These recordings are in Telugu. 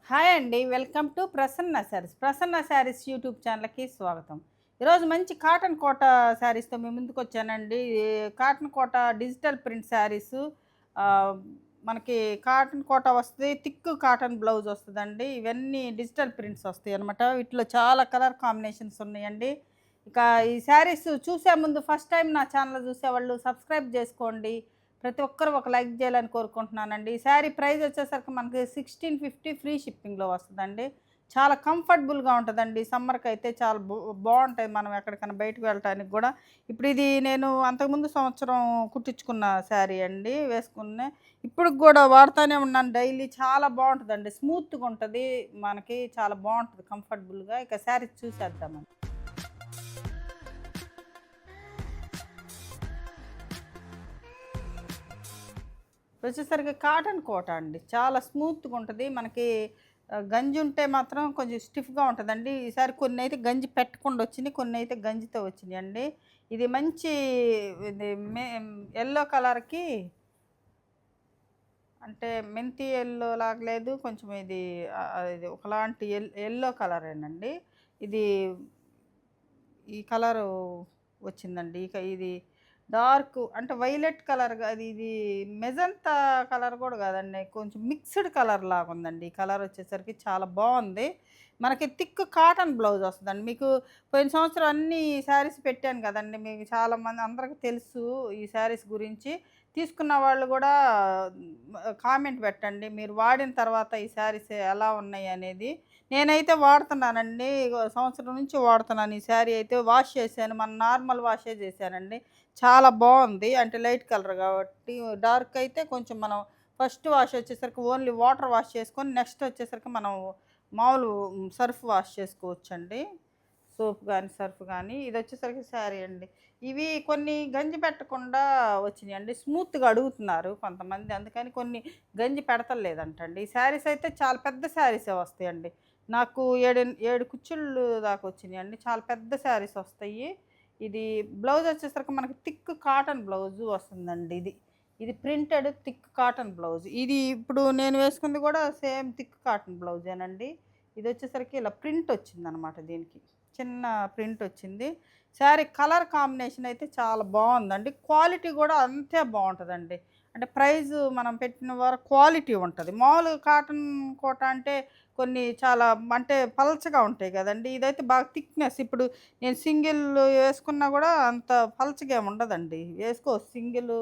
హాయ్ అండి. Welcome to Prasanna saris. Prasanna saris YouTube ఛానల్‌కి స్వాగతం. ఈరోజు మంచి కాటన్ కోట శారీస్‌తో మీ ముందుకొచ్చానండి. కాటన్ కోట డిజిటల్ ప్రింట్ శారీసు ఆహ్, మనకి కాటన్ కోట వస్తది. థిక్ కాటన్ బ్లౌజ్ వస్తదండి. ఇవన్నీ డిజిటల్ ప్రింట్స్ వస్తాయన్నమాట. వీటిలో చాలా కలర్ కాంబినేషన్స్ ఉన్నాయండి. ఇక ఈ శారీస్ చూసే ముందు ఫస్ట్ టైమ్ నా ఛానల్ చూసేవాళ్ళు సబ్స్క్రైబ్ చేసుకోండి. ప్రతి ఒక్కరు ఒక లైక్ చేయాలని కోరుకుంటున్నానండి. ఈ శారీ ప్రైస్ వచ్చేసరికి మనకి 1650 ఫ్రీ షిప్పింగ్‌లో వస్తదండి. చాలా కంఫర్టబుల్‌గా ఉంటదండి. సమ్మర్‌కైతే చాలా బావుంటాయి. మనం ఎక్కడికైనా బయటకి వెళ్ళటానికి గూడా. ఇప్పుడు ఇది నేను అంతకుముందు సంవత్సరం కుట్టించుకున్న శారీ అండి. వేసుకున్న. ఇప్పటికి గూడా వాడుతానే ఉన్నాను డైలీ. చాలా బావుంటదండి. స్మూత్‌గా ఉంటది. మనకి చాలా బావుంటది కంఫర్టబుల్‌గా. ఇక శారీ చూసేద్దామండి. వచ్చేసరికి కాటన్ కోట అండి. చాలా స్మూత్‌గా ఉంటది. మనకి గంజి ఉంటే మాత్రం కొంచెం స్టిఫ్‌గా ఉంటదండి. ఈసారి కొన్నైతే గంజి పెట్టకుండా వచ్చినియి. కొన్నైతే గంజితో వచ్చినియండి. ఇది మంచి ఇది యెల్లో కలర్‌కి అంటే మెంతి యెల్లో లాగా లేదు. కొంచెం ఇది ఒకలాంటి యెల్లో కలరేనండి. ఇది ఈ కలరు వచ్చిందండి. ఇక ఇది డార్క్ అంటే వైలెట్ కలర్‌గా ఇది మెజంతా కలర్ గూడా గాదండి. కొంచెం మిక్స్‌డ్ కలర్ లాగుందండి. ఈ కలర్ వచ్చేసరికి చాలా బావుంది. మనకి థిక్ కాటన్ బ్లౌజ్ వస్తదండి. మీకు పోయిన సంవత్సరం అన్ని శారీస్ పెట్టాను గదండీ! మీకు చాలామంది అందరికి తెలుసు ఈ శారీస్ గురించి. తీసుకున్న వాళ్ళు గూడా కామెంట్ పెట్టండి. మీరు వాడిన తర్వాత ఈ శారీస్ ఎలా ఉన్నాయి అనేది. నేనైతే వాడుతున్నానండి. ఇగో సంవత్సరం నుంచి వాడుతున్నాను. ఈ శారీ అయితే వాష్ చేశాను. మన నార్మల్ వాషే చేశానండి. చాలా బావుంది. అంటే లైట్ కలర్ కాబట్టి డార్క్ అయితే కొంచెం మనం ఫస్ట్ వాష్ వచ్చేసరికి ఓన్లీ వాటర్ వాష్ చేసుకొని నెక్స్ట్ వచ్చేసరికి మనం మామూలు సర్ఫ్ వాష్ చేసుకోవచ్చండి. సోప్ గానీ, సర్ఫ్ గానీ. ఇదొచ్చేసరికి శారీ అండి. ఇవి కొన్ని గంజి పెట్టకుండా వచ్చినియండి. స్మూత్‌గా అడుగుతున్నారు కొంతమంది. అందుకని కొన్ని గంజి పెడతలేదంటండి. ఈ శారీస్ అయితే చాలా పెద్ద శారీసే వస్తాయండి. నాకు 7 కుచ్చిళ్ళు దాకా వచ్చినియండి. చాలా పెద్ద శారీస్ వస్తాయి. ఇది బ్లౌజ్ వచ్చేసరికి మనకి థిక్ కాటన్ బ్లౌజు వస్తుందండి ఇది. ఇది ప్రింటెడ్ థిక్ కాటన్ బ్లౌజ్. ఇది ఇప్పుడు నేను వేసుకుంది గూడా సేమ్ థిక్ కాటన్ బ్లౌజేనండి. ఇదొచ్చేసరికి ఇలా ప్రింట్ వచ్చిందనమాట దీనికి. చిన్న ప్రింట్ వచ్చింది. శారీ కలర్ కాంబినేషన్ అయితే చాలా బావుందండి. క్వాలిటీ గూడా అంతే బావుంటదండి. అంటే ప్రైజు మనం పెట్టిన క్వాలిటీ ఉంటది. మామూలుగా కాటన్ కోట అంటే కొన్ని చాలా అంటే పల్చగా ఉంటాయి గదండీ! ఇదైతే బాగా థిక్‌నెస్ ఇప్పుడు నేను సింగిల్ వేసుకున్నా గూడా అంత పల్చగా ఏమి ఉండదండి. వేసుకోవచ్చు సింగిల్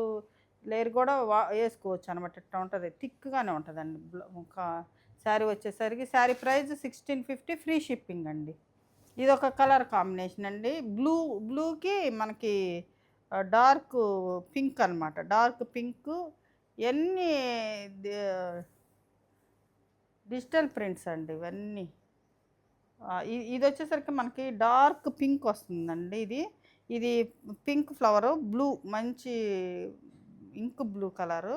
లేయర్ గూడా ఏసుకోవచ్చనమాట. ఇట్టా ఉంటది. థిక్‌గానే ఉంటదండి. ఒక శారీ వచ్చేసరికి శారీ ప్రైస్ 1650 ఫ్రీ షిప్పింగ్ అండి. ఇదొక కలర్ కాంబినేషన్ అండి. బ్లూకి మనకి డార్క్ పింక్ అనమాట. డార్క్ పింకు ఇయన్నీ ది డిజిటల్ ప్రింట్స్ అండి ఇవన్నీ. ఇదొచ్చేసరికి మనకి డార్క్ పింక్ వస్తుందండి ఇది. ఇది పింక్ ఫ్లవరు, బ్లూ మంచి ఇంక్ బ్లూ కలరు.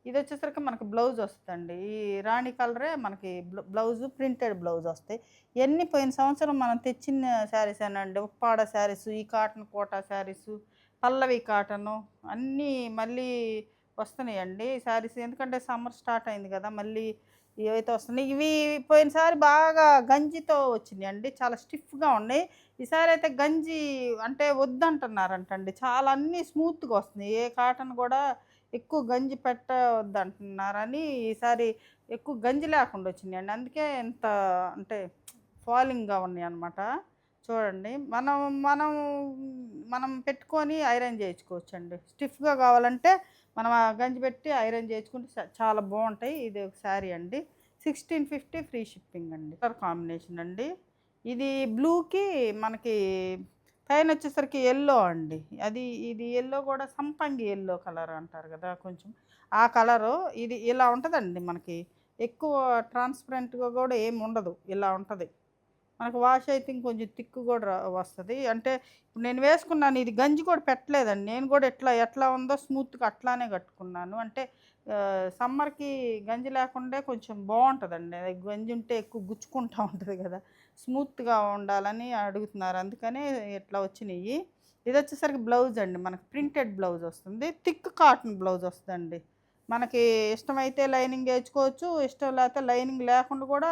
ఇదొచ్చేసరికి మనకి బ్లౌజ్ వస్తదండి. ఈ రాణి కలరే మనకి బ్లౌజు ప్రింటెడ్ బ్లౌజ్ వస్తాయి. ఇయన్నీ పోయిన సంవత్సరం మనం తెచ్చిన శారీసేనండి. ఉప్పాడ శారీసు, ఈ కాటన్ కోటా శారీసు, పల్లవి కాటను అన్నీ మళ్ళీ వస్తున్నాయండి శారీస్. ఎందుకంటే సమ్మర్ స్టార్ట్ అయింది గదా! మళ్ళీ ఇవైతే వస్తున్నాయి. ఇవి పోయినసారి బాగా గంజితో వచ్చినియండి. చాలా స్టిఫ్‌గా ఉన్నాయి. ఈసారైతే గంజి అంటే వద్దంటున్నారంటండి. చాలా అన్నీ స్మూత్‌గా వస్తున్నాయి. ఏ కాటన్ గూడా ఎక్కువ గంజి పెట్టొద్దంటున్నారని ఈసారి ఎక్కువ గంజి లేకుండా వచ్చినియండి. అందుకే ఇంత అంటే ఫాలింగ్‌గా ఉన్నాయన్నమాట. చూడండి. మనం మనం మనం పెట్టుకొని ఐరన్ చేయించుకోవచ్చండి. స్టిఫ్‌గా కావాలంటే మనం ఆ గంజి పెట్టి ఐరన్ చేయించుకుంటే చాలా బావుంటాయి. ఇది ఒక శారీ అండి. 1650 ఫ్రీ షిప్పింగ్ అండి. కలర్ కాంబినేషన్ అండి. ఇది బ్లూకి మనకి పైనొచ్చేసరికి యెల్లో అండి. ఇది యెల్లో గూడా సంపంగి యెల్లో కలర్ అంటారు గదా! కొంచెం ఆ కలరు. ఇది ఇలా ఉంటదండి మనకి. ఎక్కువ ట్రాన్స్‌పరెంట్‌గా గూడా ఏమి ఉండదు. ఇలా ఉంటది. మనకు వాష్ అయితే ఇంకొంచెం థిక్ గూడా వస్తది. అంటే ఇప్పుడు నేను వేసుకున్నాను. ఇది గంజి కూడా పెట్టలేదండి. నేను గూడా ఎట్లా ఉందో స్మూత్‌గా అట్లానే కట్టుకున్నాను. అంటే సమ్మర్‌కి గంజి లేకుండే కొంచెం బావుంటదండి. గంజి ఉంటే ఎక్కువ గుచ్చుకుంటా ఉంటది గదా! స్మూత్‌గా ఉండాలని అడుగుతున్నారు. అందుకనే ఇట్లా వచ్చినియి. ఇదొచ్చేసరికి బ్లౌజ్ అండి. మనకు ప్రింటెడ్ బ్లౌజ్ వస్తుంది. థిక్ కాటన్ బ్లౌజ్ వస్తదండి. మనకి ఇష్టమైతే లైనింగ్ వేసుకోవచ్చు, ఇష్టం లేకపోతే లైనింగ్ లేకుండా కూడా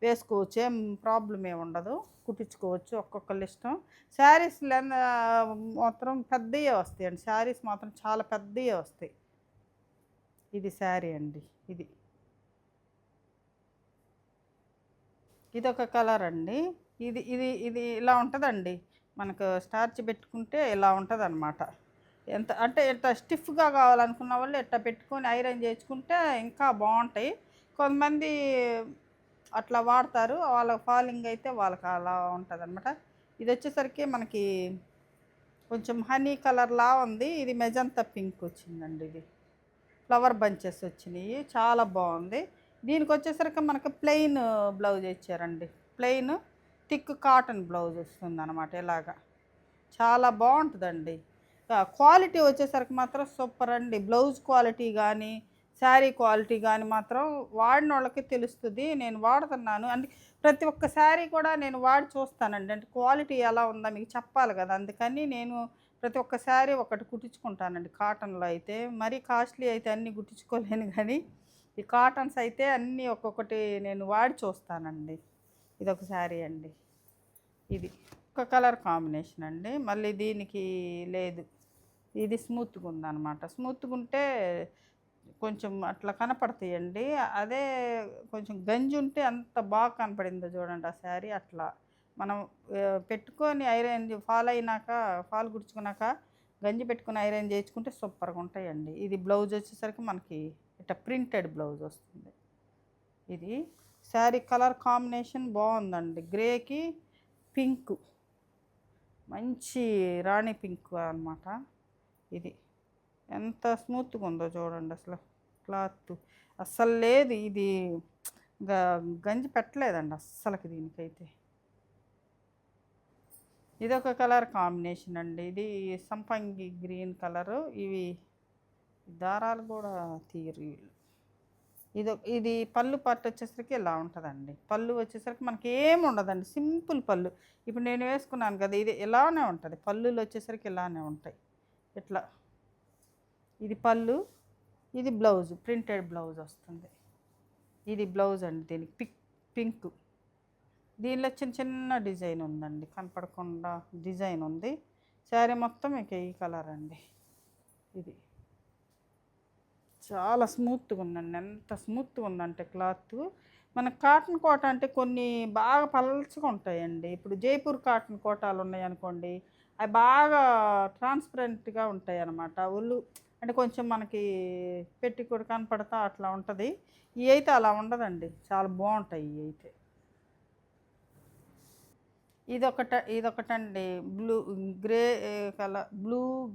వేసుకోవచ్చు. ఏం ప్రాబ్లం ఏమి ఉండదు. కుట్టించుకోవచ్చు ఒక్కొక్కళ్ళ ఇష్టం. శారీస్ మాత్రం పెద్దయే వస్తాయండి. శారీస్ మాత్రం చాలా పెద్దయే వస్తాయి. ఇది శారీ అండి. ఇది ఇదొక కలర్ అండి. ఇది ఇది ఇది ఇలా ఉంటుందండి. మనకు స్టార్చ్ పెట్టుకుంటే ఇలా ఉంటుందన్నమాట. ఎంత అంటే ఎంత స్టిఫ్గా కావాలనుకున్న వాళ్ళు ఇట్లా పెట్టుకొని ఐరన్ చేసుకుంటే ఇంకా బాగుంటాయి. కొంతమంది అట్లా వాడతారు. వాళ్ళ ఫాలింగ్ అయితే వాళ్ళకి అలా ఉంటుంది అనమాట. ఇది వచ్చేసరికి మనకి కొంచెం హనీ కలర్లా ఉంది. ఇది మెజంతా పింక్ వచ్చిందండి. ఇది ఫ్లవర్ బంచెస్ వచ్చినాయి. చాలా బాగుంది. దీనికి వచ్చేసరికి మనకి ప్లెయిన్ బ్లౌజ్ ఇచ్చారండి. ప్లెయిన్ థిక్ కాటన్ బ్లౌజ్ వస్తుంది అనమాట. ఇలాగా చాలా బాగుంటుందండి. క్వాలిటీ వచ్చేసరికి మాత్రం సూపర్ అండి. బ్లౌజ్ క్వాలిటీ కానీ శారీ క్వాలిటీ కానీ మాత్రం వాడిన వాళ్ళకి తెలుస్తుంది. నేను వాడుతున్నాను అంటే ప్రతి ఒక్క శారీ కూడా నేను వాడి చూస్తానండి. అంటే క్వాలిటీ ఎలా ఉందా మీకు చెప్పాలి కదా. అందుకని నేను ప్రతి ఒక్క శారీ ఒకటి కుట్టించుకుంటానండి. కాటన్లో అయితే మరీ కాస్ట్లీ అయితే అన్నీ కుట్టించుకోలేను, కానీ ఈ కాటన్స్ అయితే అన్నీ ఒక్కొక్కటి నేను వాడి చూస్తానండి. ఇదొక శారీ అండి. ఇది ఒక కలర్ కాంబినేషన్ అండి. మళ్ళీ దీనికి లేదు, ఇది స్మూత్గా ఉందన్నమాట. స్మూత్గా ఉంటే కొంచెం అట్లా కనపడతాయండి. అదే కొంచెం గంజి ఉంటే అంత బాగా కనపడిందో చూడండి ఆ శారీ. అట్లా మనం పెట్టుకొని ఐరన్ ఫాల్ గుడుచుకున్నాక గంజి పెట్టుకుని ఐరన్ చేయించుకుంటే సూపర్గా ఉంటాయండి. ఇది బ్లౌజ్ వచ్చేసరికి మనకి ఇట్లా ప్రింటెడ్ బ్లౌజ్ వస్తుంది. ఇది శారీ కలర్ కాంబినేషన్ బాగుందండి. గ్రేకి పింక్, మంచి రాణి పింక్ అనమాట. ఇది ఎంత స్మూత్గా ఉందో చూడండి. అసలు క్లాత్ అస్సలు లేదు. ఇది గంజి పెట్టలేదండి అస్సలకి దీనికైతే. ఇదొక కలర్ కాంబినేషన్ అండి. ఇది సంపంగి గ్రీన్ కలరు. ఇవి దారాలు కూడా తీయరు వీళ్ళు. ఇది పళ్ళు పట్టు వచ్చేసరికి ఇలా ఉంటుందండి. పళ్ళు వచ్చేసరికి మనకి ఏమి ఉండదండి, సింపుల్ పళ్ళు. ఇప్పుడు నేను వేసుకున్నాను కదా, ఇది ఇలానే ఉంటుంది. పళ్ళులు వచ్చేసరికి ఇలానే ఉంటాయి. ఇట్లా ఇది పళ్ళు, ఇది బ్లౌజ్, ప్రింటెడ్ బ్లౌజ్ వస్తుంది. ఇది బ్లౌజ్ అండి. దీనికి పింక్. దీనిలో చిన్న చిన్న డిజైన్ ఉందండి, కనపడకుండా డిజైన్ ఉంది. శారీ మొత్తం ఇక ఈ కలర్ అండి. ఇది చాలా స్మూత్గా ఉందండి. ఎంత స్మూత్గా ఉందంటే క్లాత్. మన కాటన్ కోట అంటే కొన్ని బాగా పలచగా ఉంటాయండి. ఇప్పుడు జైపూర్ కాటన్ కోటాలు ఉన్నాయనుకోండి, అవి బాగా ట్రాన్స్పరెంట్గా ఉంటాయి అన్నమాట. ఒళ్ళు అంటే కొంచెం మనకి పెట్టి కూడా కనపడతా అట్లా ఉంటుంది. ఇవి అయితే అలా ఉండదండి, చాలా బాగుంటాయి ఇవి అయితే. ఇదొకటండి. బ్లూ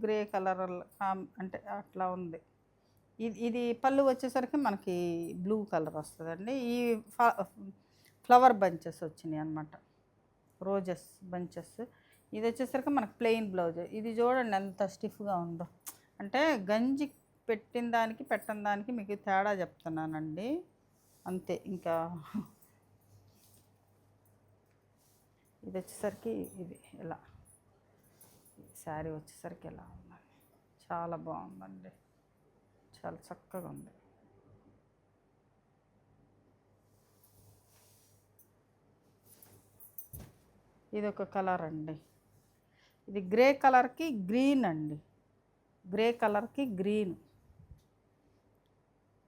గ్రే కలర్ అంటే అట్లా ఉంది. ఇది పళ్ళు వచ్చేసరికి మనకి బ్లూ కలర్ వస్తుందండి. ఈ ఫ్లవర్ బంచెస్ వచ్చినాయి అనమాట, రోజెస్ బంచెస్. ఇది వచ్చేసరికి మనకి ప్లెయిన్ బ్లౌజ్. ఇది చూడండి ఎంత స్టిఫ్గా ఉందో. అంటే గంజి పెట్టిన దానికి పెట్టిన దానికి మీకు తేడా చెప్తున్నానండి, అంతే. ఇంకా ఇది వచ్చేసరికి ఇది ఇలా, శారీ వచ్చేసరికి ఇలా ఉందండి. చాలా బాగుందండి, చాలా చక్కగా ఉంది. ఇది ఒక కలర్ అండి. ఇది గ్రే కలర్కి గ్రీన్ అండి. గ్రే కలర్కి గ్రీన్.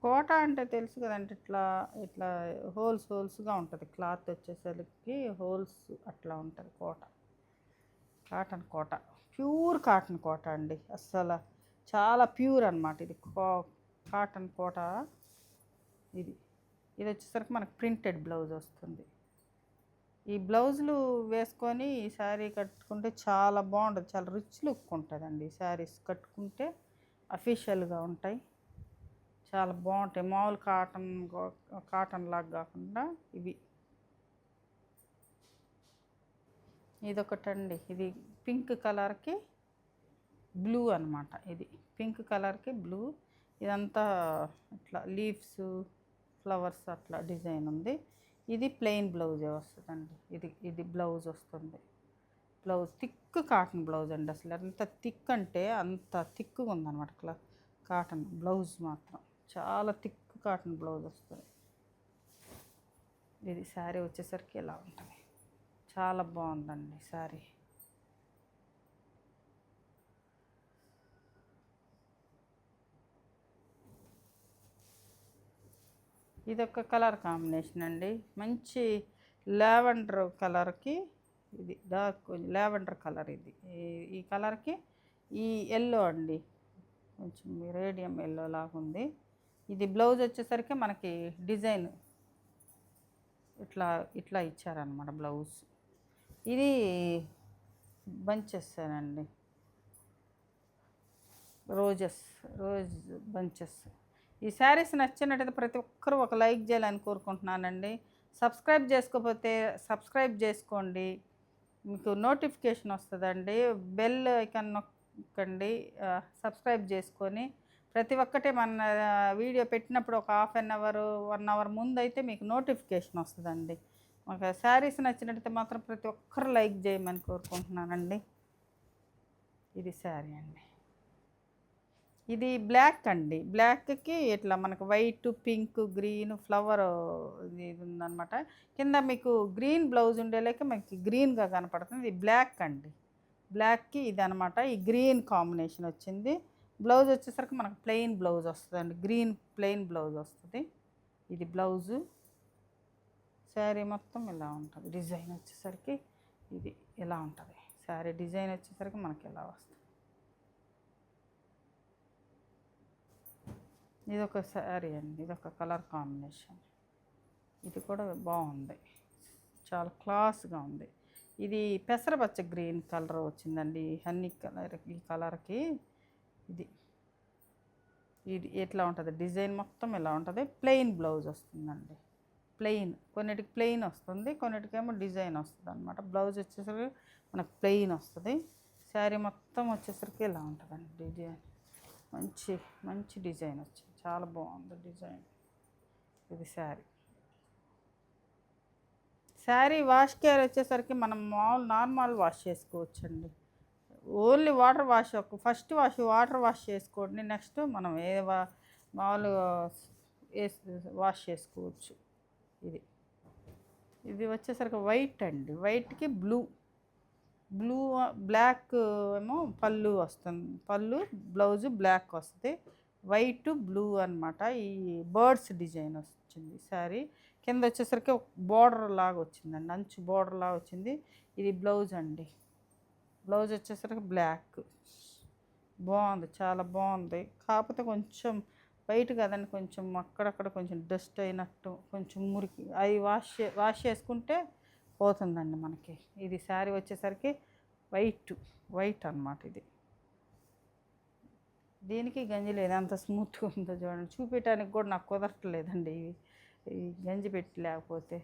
కోట అంటే తెలుసు కదండి, ఇట్లా ఇట్లా హోల్స్గా ఉంటుంది. క్లాత్ వచ్చేసరికి హోల్స్ అట్లా ఉంటుంది కోట. కాటన్ కోట, ప్యూర్ కాటన్ కోట అండి. అస్సలు చాలా ప్యూర్ అనమాట. ఇది కాటన్ కోట. ఇది వచ్చేసరికి మనకు ప్రింటెడ్ బ్లౌజ్ వస్తుంది. ఈ బ్లౌజులు వేసుకొని ఈ శారీ కట్టుకుంటే చాలా బాగుంటుంది. చాలా రిచ్ లుక్ ఉంటుందండి. ఈ శారీస్ కట్టుకుంటే అఫీషియల్గా ఉంటాయి, చాలా బాగుంటాయి. మామూలు కాటన్ లాగా కాకుండా ఇవి. ఇదొకటండి. ఇది పింక్ కలర్కి బ్లూ అనమాట. ఇది పింక్ కలర్కి బ్లూ. ఇదంతా ఇట్లా లీవ్స్, ఫ్లవర్స్ అట్లా డిజైన్ ఉంది. ఇది ప్లెయిన్ బ్లౌజే వస్తుందండి. ఇది బ్లౌజ్ వస్తుంది. బ్లౌజ్ థిక్ కాటన్ బ్లౌజ్ అండి. అసలు ఎంత థిక్ అంటే అంత థిక్గా ఉందన్నమాట కాటన్ బ్లౌజ్ మాత్రం. చాలా థిక్ కాటన్ బ్లౌజ్ వస్తుంది. ఇది శారీ వచ్చేసరికి ఇలా ఉంటుంది. చాలా బాగుందండి శారీ. ఇదొక కలర్ కాంబినేషన్ అండి. మంచి లావెండర్ కలర్కి ఇది డార్క్ లావెండర్ కలర్. ఇది ఈ కలర్కి ఈ ఎల్లో అండి, కొంచెం రేడియం ఎల్లో లాగా ఉంది. ఇది బ్లౌజ్ వచ్చేసరికి మనకి డిజైన్ ఇట్లా ఇట్లా ఇచ్చారనమాట బ్లౌజ్. ఇది బంచెస్ అండి, రోజ్ బంచెస్. ఈ శారీస్ నచ్చినట్టయితే ప్రతి ఒక్కరూ ఒక లైక్ చేయాలని కోరుకుంటున్నానండి. సబ్స్క్రైబ్ చేసుకోకపోతే సబ్స్క్రైబ్ చేసుకోండి, మీకు నోటిఫికేషన్ వస్తుందండి. బెల్ ఐకాన్ నొక్కండి, సబ్స్క్రైబ్ చేసుకొని ప్రతి ఒక్కటే మన వీడియో పెట్టినప్పుడు ఒక హాఫ్ అన్ అవర్ 1 అవర్ ముందు అయితే మీకు నోటిఫికేషన్ వస్తుందండి. ఒక శారీస్ నచ్చినట్టయితే మాత్రం ప్రతి ఒక్కరు లైక్ చేయమని కోరుకుంటున్నానండి. ఇది శారీ అండి. ఇది బ్లాక్ అండి. బ్లాక్కి ఇట్లా మనకు వైట్, పింక్, గ్రీన్ ఫ్లవర్ ఇది ఉందన్నమాట. కింద మీకు గ్రీన్ బ్లౌజ్ ఉండేలేక మనకి గ్రీన్గా కనపడుతుంది. ఇది బ్లాక్ అండి. బ్లాక్కి ఇది అనమాట. ఈ గ్రీన్ కాంబినేషన్ వచ్చింది. బ్లౌజ్ వచ్చేసరికి మనకు ప్లెయిన్ బ్లౌజ్ వస్తుందండి. గ్రీన్ ప్లెయిన్ బ్లౌజ్ వస్తుంది. ఇది బ్లౌజు. శారీ మొత్తం ఇలా ఉంటుంది. డిజైన్ వచ్చేసరికి ఇది ఇలా ఉంటుంది. శారీ డిజైన్ వచ్చేసరికి మనకి ఇలా వస్తుంది. ఇదొక శారీ అండి. ఇదొక కలర్ కాంబినేషన్. ఇది కూడా బాగుంది, చాలా క్లాస్గా ఉంది. ఇది పెసరపచ్చ గ్రీన్ కలర్ వచ్చిందండి. Honey colour. ఈ కలర్కి ఇది ఇది ఎట్లా ఉంటుంది, డిజైన్ మొత్తం ఇలా ఉంటుంది. ప్లెయిన్ బ్లౌజ్ వస్తుందండి. ప్లెయిన్, కొన్నిటికి ప్లెయిన్ వస్తుంది, కొన్నిటికేమో డిజైన్ వస్తుంది అనమాట. బ్లౌజ్ వచ్చేసరికి మనకు ప్లెయిన్ వస్తుంది. శారీ మొత్తం వచ్చేసరికి ఇలా ఉంటుందండి. డిజైన్ మంచి మంచి డిజైన్ వచ్చింది, చాలా బాగుంది డిజైన్. ఇది శారీ వాష్ కేర్ వచ్చేసరికి మనం నార్మల్ వాష్ చేసుకోవచ్చండి. Only water wash, first water wash చేసుకోండి. నెక్స్ట్ మనం మామూలుగా వాష్ చేసుకోవచ్చు. ఇది ఇది వచ్చేసరికి వైట్ అండి. వైట్కి బ్లూ బ్లాక్ ఏమో పళ్ళు వస్తుంది. పళ్ళు బ్లౌజు బ్లాక్ వస్తుంది. వైట్ బ్లూ అనమాట. ఈ బర్డ్స్ డిజైన్ వచ్చింది శారీ. కింద వచ్చేసరికి బోర్డర్ లాగా వచ్చిందండి, అంచు బోర్డర్ లాగా వచ్చింది. ఇది బ్లౌజ్ అండి. బ్లౌజ్ వచ్చేసరికి బ్లాక్. బాగుంది, చాలా బాగుంది. కాకపోతే కొంచెం వైట్ కదండి, కొంచెం అక్కడక్కడ కొంచెం డస్ట్ అయినట్టు, కొంచెం మురికి. అవి వాష్ చేసుకుంటే పోతుందండి మనకి. ఇది శారీ వచ్చేసరికి వైట్ అన్నమాట. ఇది దీనికి గంజి లేదు, అంత స్మూత్గా ఉందో చూడండి. చూపించడానికి కూడా నాకు కుదరట్లేదండి. ఈ గంజి పెట్టి లేకపోతే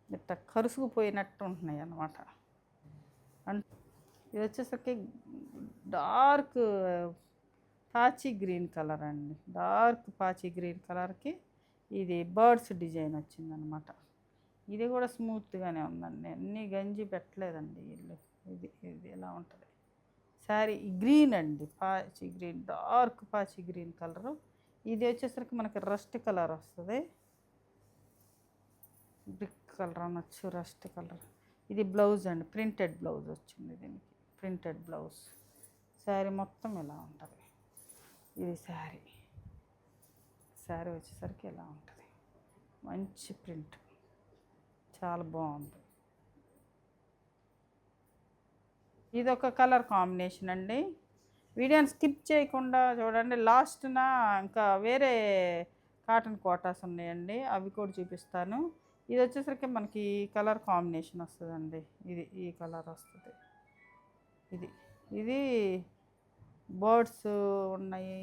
ఇట్లా కరుసుకుపోయినట్టు ఉంటున్నాయి అన్నమాట. ఇది వచ్చేసరికి డార్క్ పాచి గ్రీన్ కలర్ అండి. డార్క్ పాచి గ్రీన్ కలర్కి ఇది బర్డ్స్ డిజైన్ వచ్చిందనమాట. ఇది కూడా స్మూత్గానే ఉందండి, అన్నీ గంజి పెట్టలేదండి వీళ్ళు. ఇది ఎలా ఉంటుంది శారీ. గ్రీన్ అండి, పాచి గ్రీన్, డార్క్ పాచి గ్రీన్ కలరు. ఇది వచ్చేసరికి మనకి రస్ట్ కలర్ వస్తుంది. బ్రిక్ కలర్ అనొచ్చు, రస్ట్ కలర్. ఇది బ్లౌజ్ అండి, ప్రింటెడ్ బ్లౌజ్ వచ్చింది దీనికి. Printed blouse. శారీ మొత్తం ఇలా ఉంటుంది. ఇది శారీ వచ్చేసరికి ఇలా ఉంటుంది. మంచి ప్రింట్, చాలా బాగుంది. ఇది ఒక కలర్ కాంబినేషన్ అండి. వీడియోని స్కిప్ చేయకుండా చూడండి. లాస్ట్న ఇంకా వేరే కాటన్ కోటాస్ ఉన్నాయండి, అవి కూడా చూపిస్తాను. ఇది వచ్చేసరికి మనకి కలర్ కాంబినేషన్ వస్తుందండి. ఈ కలర్ వస్తుంది. ఇది బర్డ్స్ ఉన్నాయి,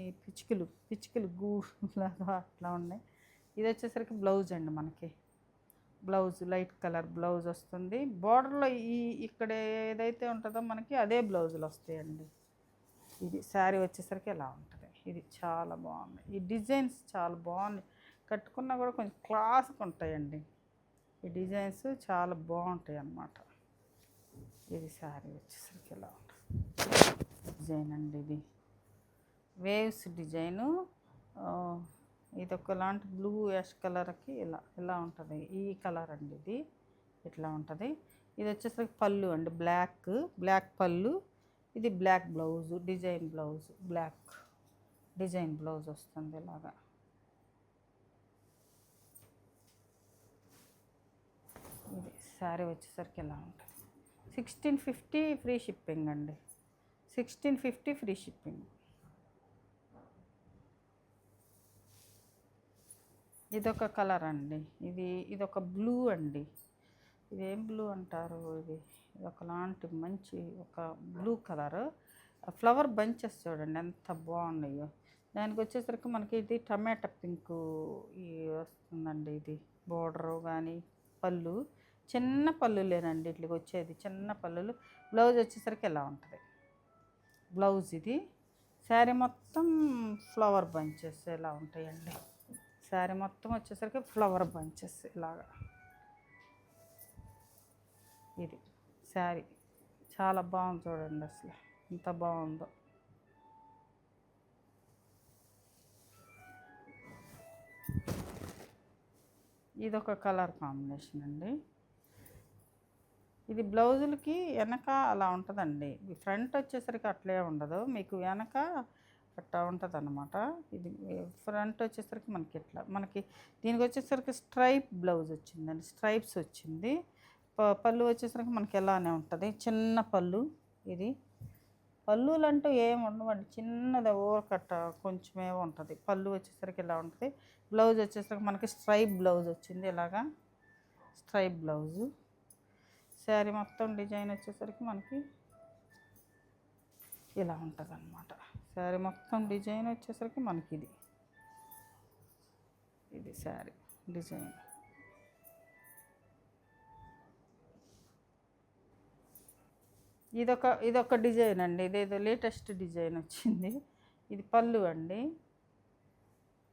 పిచ్చుకలు గూలాగా అట్లా ఉన్నాయి. ఇది వచ్చేసరికి బ్లౌజ్ అండి. మనకి బ్లౌజ్ లైట్ కలర్ బ్లౌజ్ వస్తుంది. బార్డర్లో ఇక్కడ ఏదైతే ఉంటుందో మనకి అదే బ్లౌజులు వస్తాయండి. ఇది శారీ వచ్చేసరికి ఎలా ఉంటుంది. ఇది చాలా బాగుంది. ఈ డిజైన్స్ చాలా బాగున్నాయి, కట్టుకున్నా కూడా కొంచెం క్లాస్గా ఉంటాయండి. ఈ డిజైన్స్ చాలా బాగుంటాయి అన్నమాట. ఇది శారీ వచ్చేసరికి ఎలా ఉంటుంది. డిజైన్ అండి. ఇది వేవ్స్ డిజైను. ఇది ఒకలాంటి బ్లూ యాష్ కలర్కి ఇలా ఇలా ఉంటుంది. ఈ కలర్ అండి ఇది ఇట్లా ఉంటుంది. ఇది వచ్చేసరికి పళ్ళు అండి, బ్లాక్ బ్లాక్ పళ్ళు. ఇది black blouse, design blouse, black design blouse వస్తుంది ఇలాగా. ఇది శారీ వచ్చేసరికి ఇలా ఉంటుంది. 1650 ఫ్రీ షిప్పింగ్ అండి. 1650 ఫ్రీ షిప్పింగ్. ఇదొక కలర్ అండి. ఇదొక బ్లూ అండి. ఇదేం బ్లూ అంటారు, ఇది ఒకలాంటి మంచి ఒక బ్లూ కలర్. ఫ్లవర్ బంచెస్ చూడండి ఎంత బాగున్నాయో. దానికి వచ్చేసరికి మనకి ఇది టమాటా పింక్ ఈ వస్తుందండి. ఇది బోర్డరు కానీ పళ్ళు చిన్న పళ్ళులేనండి ఇట్లకి వచ్చేది, చిన్న పళ్ళులు. బ్లౌజ్ వచ్చేసరికి ఇలా ఉంటుంది బ్లౌజ్. ఇది శారీ మొత్తం ఫ్లవర్ బంచెస్ ఇలా ఉంటాయండి. శారీ మొత్తం వచ్చేసరికి ఫ్లవర్ బంచెస్ ఇలాగా. ఇది శారీ చాలా బాగుంది చూడండి, అసలు ఎంత బాగుందో. ఇదొక కలర్ కాంబినేషన్ అండి. ఇది బ్లౌజులకి వెనక అలా ఉంటుందండి. ఫ్రంట్ వచ్చేసరికి అట్లే ఉండదు, మీకు వెనక అట్లా ఉంటుంది అన్నమాట. ఇది ఫ్రంట్ వచ్చేసరికి మనకి ఇట్లా, మనకి దీనికి వచ్చేసరికి స్ట్రైప్ బ్లౌజ్ వచ్చిందండి, స్ట్రైప్స్ వచ్చింది. పళ్ళు వచ్చేసరికి మనకి ఎలానే ఉంటుంది, చిన్న పళ్ళు. ఇది పళ్ళులు అంటూ ఏమి ఉండవండి, చిన్నది ఓరకట్ట కొంచెమేమో ఉంటుంది. పళ్ళు వచ్చేసరికి ఇలా ఉంటుంది. బ్లౌజ్ వచ్చేసరికి మనకి స్ట్రైప్ బ్లౌజ్ వచ్చింది ఇలాగా, స్ట్రైప్ బ్లౌజు. శారీ మొత్తం డిజైన్ వచ్చేసరికి మనకి ఇలా ఉంటుంది అన్నమాట. శారీ మొత్తం డిజైన్ వచ్చేసరికి మనకి ఇది శారీ డిజైన్. ఇదొక డిజైన్ అండి. ఇదేదో లేటెస్ట్ డిజైన్ వచ్చింది. ఇది పళ్ళు అండి.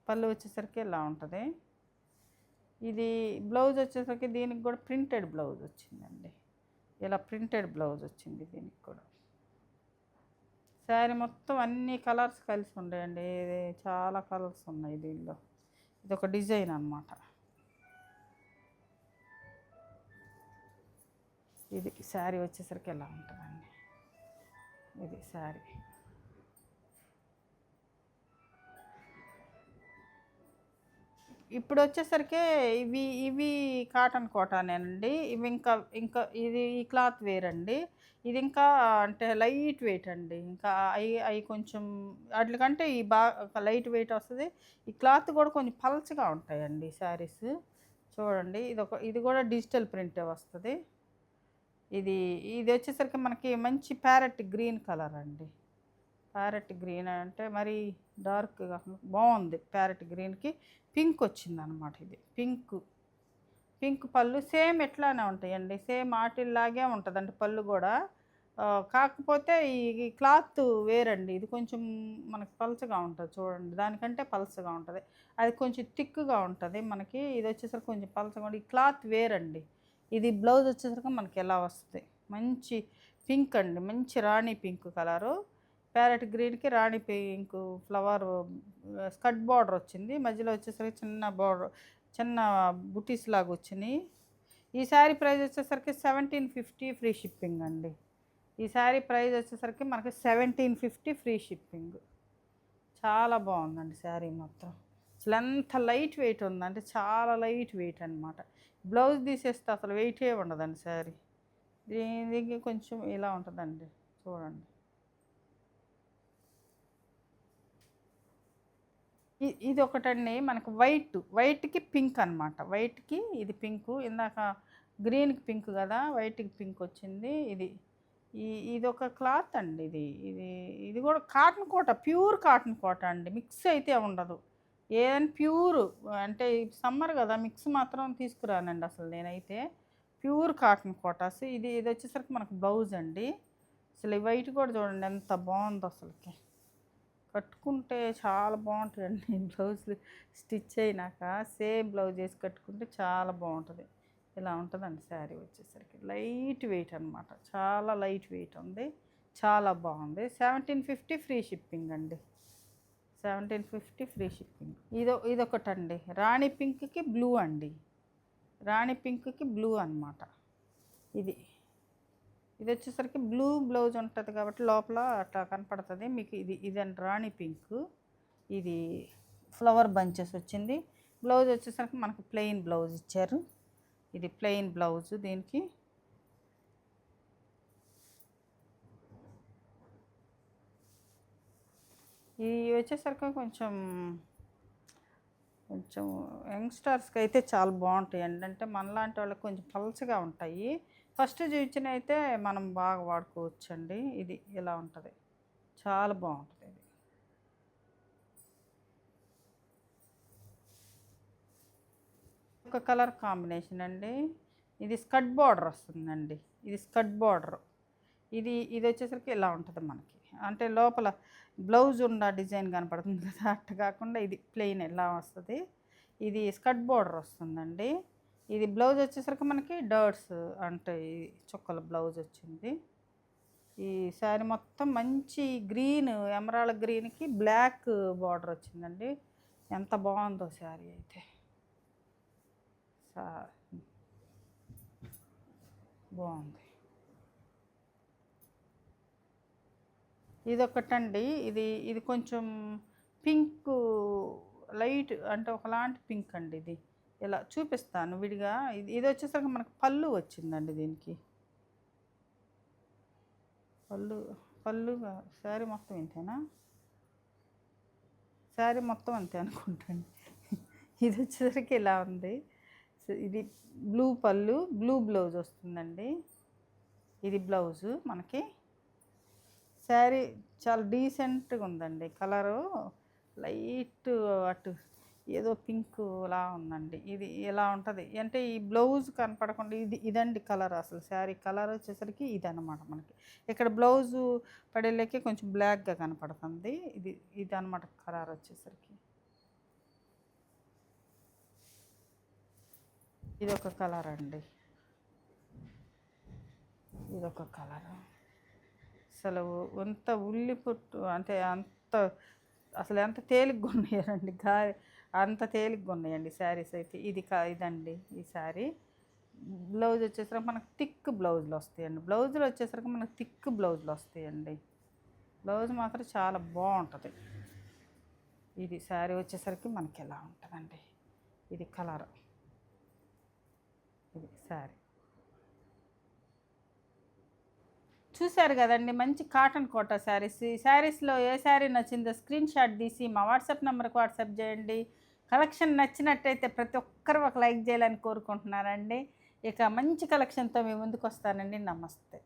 పళ్ళు వచ్చేసరికి ఇలా ఉంటుంది. ఇది బ్లౌజ్ వచ్చేసరికి దీనికి కూడా ప్రింటెడ్ బ్లౌజ్ వచ్చిందండి. ఇలా ప్రింటెడ్ బ్లౌజ్ వచ్చింది దీనికి కూడా. శారీ మొత్తం అన్ని కలర్స్ కలిసి ఉన్నాయండి, చాలా కలర్స్ ఉన్నాయి దీనిలో. ఇదొక డిజైన్ అన్నమాట. ఇది శారీ వచ్చేసరికి ఎలా ఉంటుందండి. ఇది శారీ. ఇప్పుడు వచ్చేసరికి ఇవి కాటన్ కోటానేనండి. ఇవి ఇంకా ఇంకా ఇది ఈ క్లాత్ వేరండి. ఇది ఇంకా అంటే లైట్ వెయిట్ అండి. ఇంకా అవి కొంచెం వాటికంటే ఈ బాగా లైట్ వెయిట్ వస్తుంది. ఈ క్లాత్ కూడా కొంచెం పలచగా ఉంటాయండి శారీస్. చూడండి ఇది కూడా డిజిటల్ ప్రింటే వస్తుంది. ఇది వచ్చేసరికి మనకి మంచి ప్యారెట్ గ్రీన్ కలర్ అండి. ప్యారెట్ గ్రీన్ అంటే మరి డార్క్గా బాగుంది. ప్యారెట్ గ్రీన్కి పింక్ వచ్చింది అనమాట. ఇది పింక్ పళ్ళు సేమ్ ఎట్లానే ఉంటాయండి, సేమ్ ఆటిల్లాగే ఉంటుందండి పళ్ళు కూడా. కాకపోతే ఈ క్లాత్ వేరండి. ఇది కొంచెం మనకి పలచగా ఉంటుంది చూడండి, దానికంటే పలచగా ఉంటుంది. అది కొంచెం థిక్గా ఉంటుంది మనకి. ఇది వచ్చేసరికి కొంచెం పలచగా ఉంటుంది. ఈ క్లాత్ వేరండి. ఇది బ్లౌజ్ వచ్చేసరికి మనకి ఎలా వస్తుంది, మంచి పింక్ అండి, మంచి రాణి పింక్ కలరు. ప్యారెట్ గ్రీన్కి రాణి పింక్ ఫ్లవర్ స్కర్ట్ బార్డర్ వచ్చింది. మధ్యలో వచ్చేసరికి చిన్న బుటీస్ లాగా వచ్చినాయి. ఈ శారీ ప్రైస్ వచ్చేసరికి 1750 ఫ్రీ షిప్పింగ్ అండి. ఈ శారీ ప్రైస్ వచ్చేసరికి మనకి 1750 ఫ్రీ షిప్పింగ్. చాలా బాగుందండి శారీ మొత్తం. అసలు ఎంత లైట్ వెయిట్ ఉందంటే చాలా లైట్ వెయిట్ అనమాట. బ్లౌజ్ తీసేస్తే అసలు వెయిటే ఉండదండి శారీ. దీనికి కొంచెం ఇలా ఉంటుందండి చూడండి. ఇది ఒకటండి మనకు వైట్కి పింక్ అనమాట. వైట్కి ఇది పింకు, ఇందాక గ్రీన్కి పింక్ కదా, వైట్కి పింక్ వచ్చింది. ఇది ఒక క్లాత్ అండి. ఇది కూడా కాటన్ కోట, ప్యూర్ కాటన్ కోట అండి. మిక్స్ అయితే ఉండదు, ఏదైనా ప్యూర్. అంటే సమ్మర్ కదా, మిక్స్ మాత్రం తీసుకురానండి అసలు నేనైతే. Pure cotton Kotas. ఇది వచ్చేసరికి మనకు బ్లౌజ్ అండి. అసలు ఈ వైట్ కూడా చూడండి ఎంత బాగుందో అసలుకి. కట్టుకుంటే చాలా బాగుంటుందండి బ్లౌజులు స్టిచ్ అయినాక. సేమ్ బ్లౌజ్ వేసి కట్టుకుంటే చాలా బాగుంటుంది. ఇలా ఉంటుందండి శారీ వచ్చేసరికి. లైట్ వెయిట్ అనమాట, చాలా లైట్ వెయిట్ ఉంది, చాలా బాగుంది. 1750 ఫ్రీ షిప్పింగ్ అండి. 1750 ఫ్రీ షిప్పింగ్. ఇదొకటండి, రాణి పింక్కి బ్లూ అండి, రాణి పింక్కి బ్లూ అనమాట. ఇది ఇది వచ్చేసరికి బ్లూ బ్లౌజ్ ఉంటుంది కాబట్టి లోపల అట్లా కనపడుతుంది మీకు. ఇదండి రాణి పింక్. ఇది ఫ్లవర్ బంచెస్ వచ్చింది. బ్లౌజ్ వచ్చేసరికి మనకు ప్లెయిన్ బ్లౌజ్ ఇచ్చారు. ఇది ప్లెయిన్ బ్లౌజ్. దీనికి ఇది వచ్చేసరికి కొంచెం కొంచెం యంగ్స్టర్స్కి అయితే చాలా బాగుంటాయండి. అంటే మనలాంటి వాళ్ళకి కొంచెం పల్చగా ఉంటాయి. ఫస్ట్ చూపించిన అయితే మనం బాగా వాడుకోవచ్చండి. ఇది ఇలా ఉంటుంది, చాలా బాగుంటుంది. ఇది ఒక కలర్ కాంబినేషన్ అండి. ఇది స్కర్ట్ బార్డర్ వస్తుందండి. ఇది స్కర్ట్ బార్డర్. ఇది వచ్చేసరికి ఇలా ఉంటుంది మనకి. అంటే లోపల బ్లౌజ్ ఉన్న డిజైన్ కనపడుతుంది కదా, అట్ట కాకుండా ఇది ప్లెయిన్ ఇలా వస్తుంది. ఇది స్కర్ట్ బార్డర్ వస్తుందండి. ఇది బ్లౌజ్ వచ్చేసరికి మనకి డర్ట్స్ అంటే చుక్కల బ్లౌజ్ వచ్చింది. ఈ శారీ మొత్తం మంచి గ్రీన్, ఎమరాల్డ్ గ్రీన్కి బ్లాక్ బార్డర్ వచ్చిందండి. ఎంత బాగుందో శారీ అయితే, బాగుంది. ఇదొకటండి. ఇది కొంచెం పింక్, లైట్ అంటే ఒకలాంటి పింక్ అండి. ఇది ఇలా చూపిస్తాను విడిగా. ఇది వచ్చేసరికి మనకు పళ్ళు వచ్చిందండి. దీనికి పళ్ళుగా శారీ మొత్తం ఇంతేనా? శారీ మొత్తం అంతే అనుకుంటాను. ఇది వచ్చేసరికి ఇలా ఉంది. ఇది బ్లూ పళ్ళు, బ్లూ బ్లౌజ్ వస్తుందండి. ఇది బ్లౌజు మనకి. శారీ చాలా డీసెంట్గా ఉందండి. కలరు లైట్ అటు ఏదో పింక్ లా ఉందండి. ఇది ఎలా ఉంటుంది అంటే ఈ బ్లౌజ్ కనపడకుండా ఇదండి కలర్. అసలు శారీ కలర్ వచ్చేసరికి ఇదనమాట మనకి. ఇక్కడ బ్లౌజు పడేలేకే కొంచెం బ్లాక్గా కనపడుతుంది. ఇది అనమాట కలర్ వచ్చేసరికి. ఇదొక కలర్ అండి. ఇదొక కలర్. అసలు ఎంత ఉల్లి పుట్టు అంటే అసలు ఎంత తేలిగ్గా ఉన్నాయండి. అంత తేలిగ్గా ఉన్నాయండి శారీస్ అయితే. ఇదండి ఈ శారీ. బ్లౌజ్ వచ్చేసరికి మనకు థిక్ బ్లౌజులు వస్తాయండి. బ్లౌజులు వచ్చేసరికి మనకు థిక్ బ్లౌజులు వస్తాయండి. బ్లౌజ్ మాత్రం చాలా బాగుంటుంది. ఇది శారీ వచ్చేసరికి మనకి ఎలా ఉంటుందండి. ఇది కలర్. ఇది శారీ. చూశారు కదండి, మంచి కాటన్ కోటా శారీస్. ఈ శారీస్లో ఏ శారీ నచ్చిందో స్క్రీన్ షాట్ తీసి మా వాట్సాప్ నెంబర్కి వాట్సాప్ చేయండి. కలెక్షన్ నచ్చినట్టయితే ప్రతి ఒక్కరు ఒక లైక్ చేయాలని కోరుకుంటున్నారండి. ఇక మంచి కలెక్షన్తో మీ ముందుకు వస్తానండి. నమస్తే.